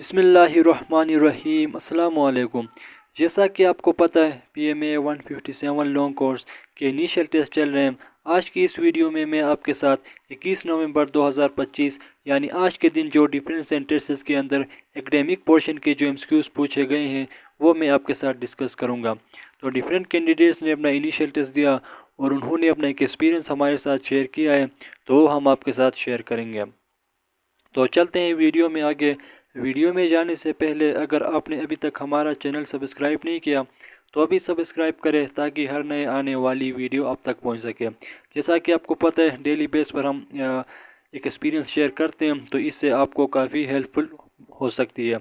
बिस्मिल्लाहिर्रहमानिर्रहीम अस्सलाम वालेकुम। जैसा कि आपको पता है PMA 157 लॉन्ग कोर्स के इनिशियल टेस्ट चल रहे हैं। आज की इस वीडियो में मैं आपके साथ 21 नवंबर 2025 यानी आज के दिन जो डिफरेंट सेंटेंसेस के अंदर एकेडमिक पोर्शन के जो MCQs पूछे गए हैं वो मैं आपके साथ डिस्कस करूँगा। तो डिफरेंट कैंडिडेट्स ने अपना इनिशियल टेस्ट दिया और उन्होंने अपना एक एक्सपीरियंस हमारे साथ शेयर किया है, तो हम आपके साथ शेयर करेंगे। तो चलते हैं वीडियो में आगे। वीडियो में जाने से पहले अगर आपने अभी तक हमारा चैनल सब्सक्राइब नहीं किया तो अभी सब्सक्राइब करें ताकि हर नए आने वाली वीडियो आप तक पहुंच सके। जैसा कि आपको पता है डेली बेस पर हम एक एक्सपीरियंस शेयर करते हैं, तो इससे आपको काफ़ी हेल्पफुल हो सकती है।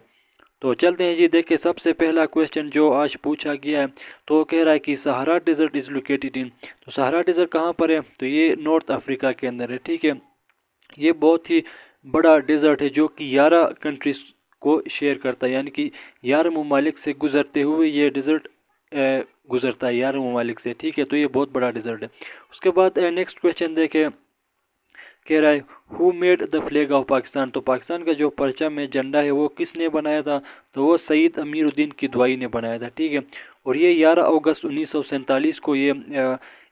तो चलते हैं जी। देखिए, सबसे पहला क्वेश्चन जो आज पूछा गया है तो वो कह रहा है कि Sahara desert is located in. तो सहारा डेजर्ट कहाँ पर है? तो ये नॉर्थ अफ्रीका के अंदर है। ठीक है, ये बहुत ही बड़ा डेजर्ट है जो कि 11 कंट्रीज़ को शेयर करता है, यानी कि 11 ममालिक से गुजरते हुए ये डेजर्ट गुजरता है 11 ममालिक से। ठीक है, तो ये बहुत बड़ा डेजर्ट है। उसके बाद नेक्स्ट क्वेश्चन देखें, कह रहा है who made the flag of Pakistan. तो पाकिस्तान का जो परचम है, झंडा है, वो किसने बनाया था? तो वो सईद अमीरुद्दीन किदवाई ने बनाया था। ठीक है, और ये 11 अगस्त 1947 को ये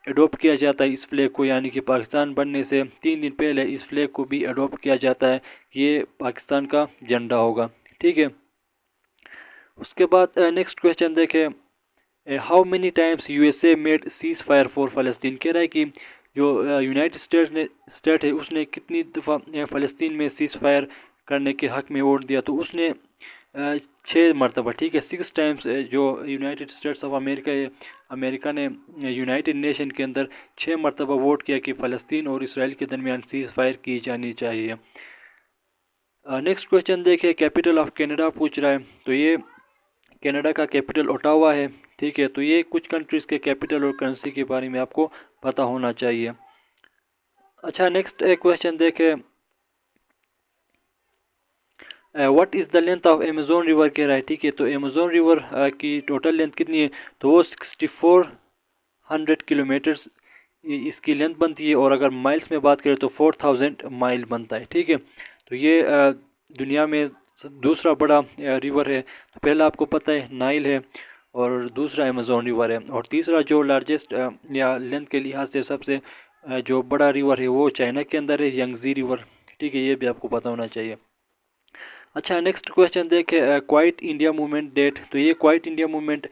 एडोप्ट किया जाता है इस फ्लैग को, यानी कि पाकिस्तान बनने से 3 दिन पहले इस फ्लैग को भी एडोप्ट किया जाता है कि ये पाकिस्तान का झंडा होगा। ठीक है, उसके बाद नेक्स्ट क्वेश्चन देखें, how many times USA made ceasefire for फ़लस्तीन। कह रहा है कि जो यूनाइटेड स्टेट है उसने कितनी दफ़ा फ़लस्तीन में सीज फायर करने के हक़ में वोट दिया? तो उसने 6 मरतबा। ठीक है, 6 टाइम्स जो यूनाइटेड स्टेट्स ऑफ अमेरिका ने यूनाइटेड नेशन के अंदर 6 मरतबा वोट किया कि फ़लस्तीन और इसराइल के दरमियान सीज फायर की जानी चाहिए। नेक्स्ट क्वेश्चन देखिए, कैपिटल ऑफ कनाडा पूछ रहा है। तो ये कनाडा का कैपिटल ओटावा है। ठीक है, तो ये कुछ कंट्रीज़ के कैपिटल और करेंसी के बारे में आपको पता होना चाहिए। अच्छा, नेक्स्ट क्वेश्चन देखें, what is the length of Amazon river. कह रहा है। ठीक है, तो अमेज़ोन रिवर की टोटल लेंथ कितनी है? तो वो 6400 किलोमीटर्स इसकी लेंथ बनती है, और अगर माइल्स में बात करें तो 4000 माइल बनता है। ठीक है, तो ये दुनिया में दूसरा बड़ा रिवर है। तो पहला आपको पता है नाइल है, और दूसरा अमेज़ोन रिवर है, और तीसरा जो लार्जेस्ट या लेंथ के लिहाज से सबसे जो बड़ा रिवर है वो चाइना के अंदर है, यंगजी रिवर। ठीक है, ये भी आपको पता होना चाहिए। अच्छा, नेक्स्ट क्वेश्चन देखें, क्वाइट इंडिया मूवमेंट डेट। तो ये क्वाइट इंडिया मूवमेंट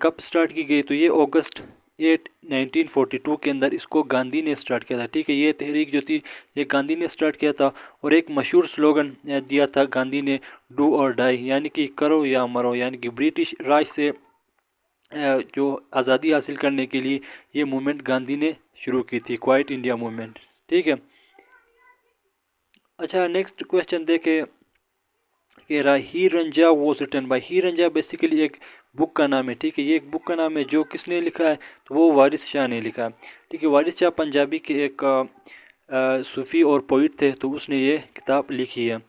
कब स्टार्ट की गई? तो ये अगस्त 8 1942 के अंदर इसको गांधी ने स्टार्ट किया था। ठीक है, ये तहरीक जो थी ये गांधी ने स्टार्ट किया था, और एक मशहूर स्लोगन दिया था गांधी ने, डू और डाई, यानी कि करो या मरो, यानी कि ब्रिटिश राज से जो आज़ादी हासिल करने के लिए ये मूवमेंट गांधी ने शुरू की थी, क्वाइट इंडिया मूवमेंट। ठीक है, अच्छा नेक्स्ट क्वेश्चन देखें, कह रहा है ही रंजा वॉज रिटन बाय। ही रंजा बेसिकली एक बुक का नाम है। ठीक है, ये एक बुक का नाम है जो किसने लिखा है? तो वो वारिस शाह ने लिखा है। ठीक है, वारिस शाह पंजाबी के एक सूफ़ी और पोइट थे, तो उसने ये किताब लिखी है।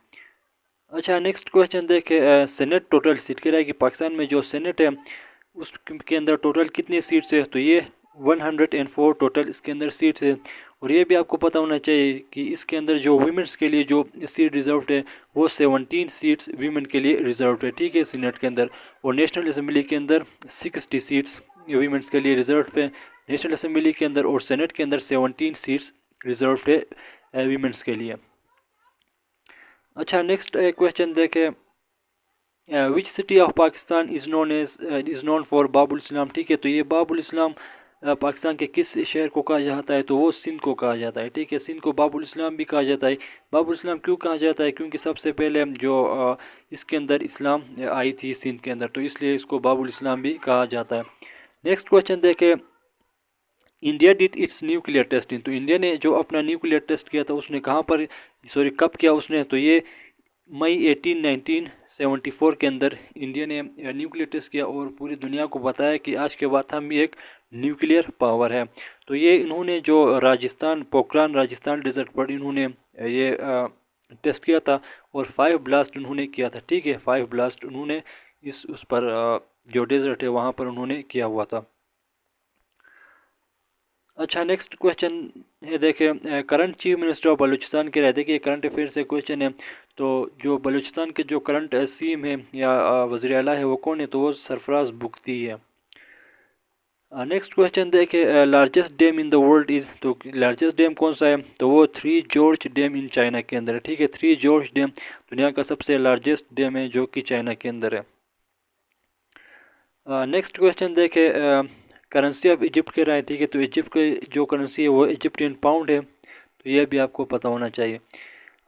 अच्छा, नेक्स्ट क्वेश्चन देखें, सेनेट टोटल सीट। कह रहा है कि पाकिस्तान में जो सेनेट है उसके अंदर टोटल कितनी सीट्स है? तो ये 104 टोटल इसके अंदर सीट्स है। और ये भी आपको पता होना चाहिए कि इसके अंदर जो वीमेंस के लिए जो सीट रिजर्व है वो 17 सीट्स वीमेन के लिए रिजर्व है। ठीक है, सीनेट के अंदर, और नेशनल असम्बली के अंदर 60 सीट्स वीमेंस के लिए रिजर्व है नेशनल असम्बली के अंदर, और सेनेट के अंदर 17 सीट्स रिजर्व है वीमेंस के लिए। अच्छा, नेक्स्ट क्वेश्चन देखें, which city of Pakistan is known for Babul Islam. ठीक है, तो ये बाबुल इस्लाम पाकिस्तान के किस शहर को कहा जाता है? तो वो सिंध को कहा जाता है। ठीक है, सिंध को बाबुल इस्लाम भी कहा जाता है। बाबुल इस्लाम क्यों कहा जाता है? क्योंकि सबसे पहले जो इसके अंदर इस्लाम आई थी सिंध के अंदर, तो इसलिए इसको बाबुल इस्लाम भी कहा जाता है। नेक्स्ट क्वेश्चन देखें, India did it's nuclear testing. तो इंडिया ने जो अपना न्यूक्लियर टेस्ट किया था उसने कहाँ पर, सॉरी कब किया उसने? तो ये मई 18 1974 के अंदर इंडिया ने न्यूक्लियर टेस्ट किया, और पूरी दुनिया को बताया कि आज के बाद हम भी एक न्यूक्लियर पावर है। तो ये इन्होंने जो राजस्थान, पोखरान राजस्थान डेजर्ट पर इन्होंने ये टेस्ट किया था, और 5 ब्लास्ट उन्होंने किया था। ठीक है, 5 ब्लास्ट उन्होंने उस पर जो डेजर्ट है वहाँ पर उन्होंने किया हुआ था। अच्छा, नेक्स्ट क्वेश्चन है देखें, current chief minister of Balochistan के रहते कि करंट अफेयर से क्वेश्चन है। तो जो बलूचिस्तान के जो करंट सीएम है या वज़ीर आला है वो कौन है, तो वो सरफराज बुख्ती है। नेक्स्ट क्वेश्चन देखें, largest dam in the world is, तो लार्जेस्ट डैम कौन सा है, तो वो three George dam in China के अंदर है। ठीक है, थ्री जॉर्ज डैम दुनिया का सबसे लार्जेस्ट डैम है जो कि चाइना के अंदर है। नेक्स्ट क्वेश्चन देखें, करेंसी ऑफ इजिप्ट के रहा है। ठीक है, तो इजिप्ट की जो करेंसी है वो इजिप्टियन पाउंड है, तो ये भी आपको पता होना चाहिए।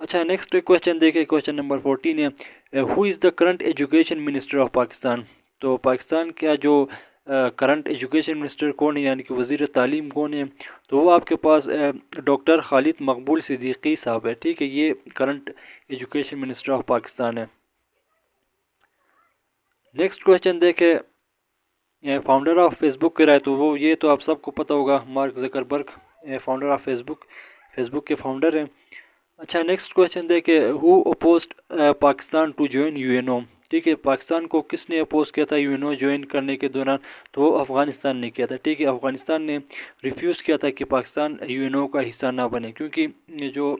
अच्छा, नेक्स्ट क्वेश्चन देखें, क्वेश्चन नंबर 14 है, who is the current education minister of Pakistan, तो पाकिस्तान का जो करंट एजुकेशन मिनिस्टर कौन है, यानी कि वज़ीर तालीम कौन है, तो वो आपके पास डॉक्टर खालिद मकबूल सिद्दीकी साहब है। ठीक है, ये current education minister of Pakistan है। नेक्स्ट क्वेश्चन देखें, फाउंडर ऑफ फेसबुक के रहा है, तो वो ये तो आप सबको पता होगा, Mark Zuckerberg founder of Facebook के फाउंडर हैं। अच्छा, नेक्स्ट क्वेश्चन देखे, who opposed Pakistan to join UNO. ठीक है, पाकिस्तान को किसने अपोज किया था यूएनओ ज्वाइन करने के दौरान, तो वो अफ़गानिस्तान ने किया था। ठीक है, अफ़गानिस्तान ने रिफ्यूज़ किया था कि पाकिस्तान यूएनओ का हिस्सा ना बने, क्योंकि जो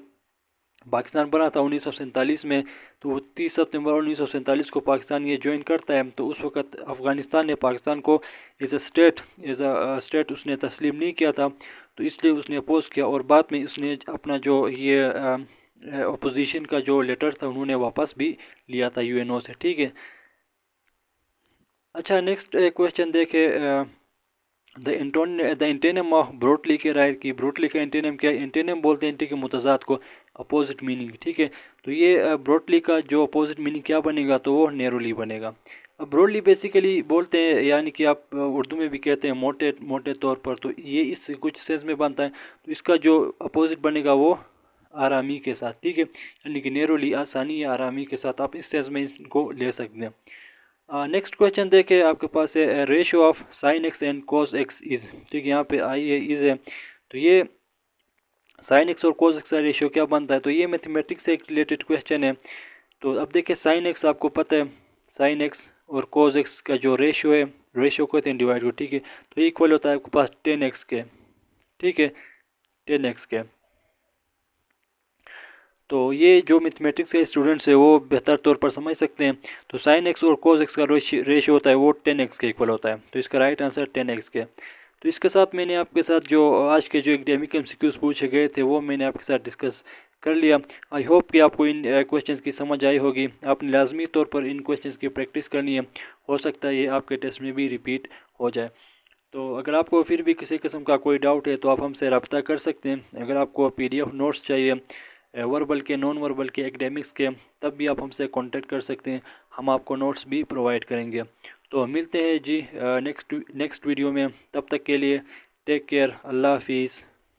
पाकिस्तान बना था 1947 में, तो 30 सितंबर 1947 को पाकिस्तान ये ज्वाइन करता है, तो उस वक्त अफ़गानिस्तान ने पाकिस्तान को एज अ स्टेट उसने तस्लीम नहीं किया था, तो इसलिए उसने अपोज़ किया, और बाद में उसने अपना जो ये अपोजिशन का जो लेटर था उन्होंने वापस भी लिया था यूएनओ से। ठीक है। अच्छा, नेक्स्ट क्वेश्चन देखे, द एंटेनम ऑफ ब्रोटली के राय की, ब्रोटली का एंटेनम क्या है, एंटेनम बोलते हैं ठीक है मुतज़ाद को, अपोजिट मीनिंग। ठीक है, तो ये ब्रोटली का जो अपोजिट मीनिंग क्या बनेगा, तो वो नैरोली बनेगा। अब ब्रॉडली बेसिकली बोलते हैं, यानी कि आप उर्दू में भी कहते हैं मोटे मोटे तौर पर, तो ये इस कुछ सेंस में बनता है, तो इसका जो अपोजिट बनेगा वो आरामी के साथ। ठीक है, यानी कि नैरोली आसानी या आरामी के साथ, आप इस सेंस में इसको ले सकते हैं। नेक्स्ट क्वेश्चन देखें, आपके पास है ratio of sine x and cos x is. ठीक है, यहाँ पे आई है इज़ है, तो ये साइन एक्स और कोस एक्स का रेशियो क्या बनता है, तो ये मैथमेटिक्स से रिलेटेड क्वेश्चन है। तो अब देखिए, साइन एक्स आपको पता है, साइन एक्स और कोस एक्स का जो रेशियो है, रेशियो को कहते हैं डिवाइड को। ठीक है, तो इक्वल होता है आपके पास 10x के। ठीक है, 10x के। तो ये जो मैथमेटिक्स के स्टूडेंट्स है वो बेहतर तौर पर समझ सकते हैं। तो साइन एक्स और कोस एक्स का रेशियो होता है वो 10x के इक्वल होता है, तो इसका राइट आंसर 10x के। तो इसके साथ मैंने आपके साथ जो आज के जो एकेडमिक MCQs पूछे गए थे वो मैंने आपके साथ डिस्कस कर लिया। आई होप कि आपको इन क्वेश्चंस की समझ आई होगी। आपने लाजमी तौर पर इन क्वेश्चंस की प्रैक्टिस करनी है, हो सकता है ये आपके टेस्ट में भी रिपीट हो जाए। तो अगर आपको फिर भी किसी किस्म का कोई डाउट है तो आप हमसे रब्ता कर सकते हैं। अगर आपको PDF नोट्स चाहिए वर्बल के, नॉन वर्बल के, एकेडमिक्स के, तब भी आप हमसे कांटेक्ट कर सकते हैं, हम आपको नोट्स भी प्रोवाइड करेंगे। तो मिलते हैं जी नेक्स्ट वीडियो में, तब तक के लिए टेक केयर, अल्लाह हाफिज़।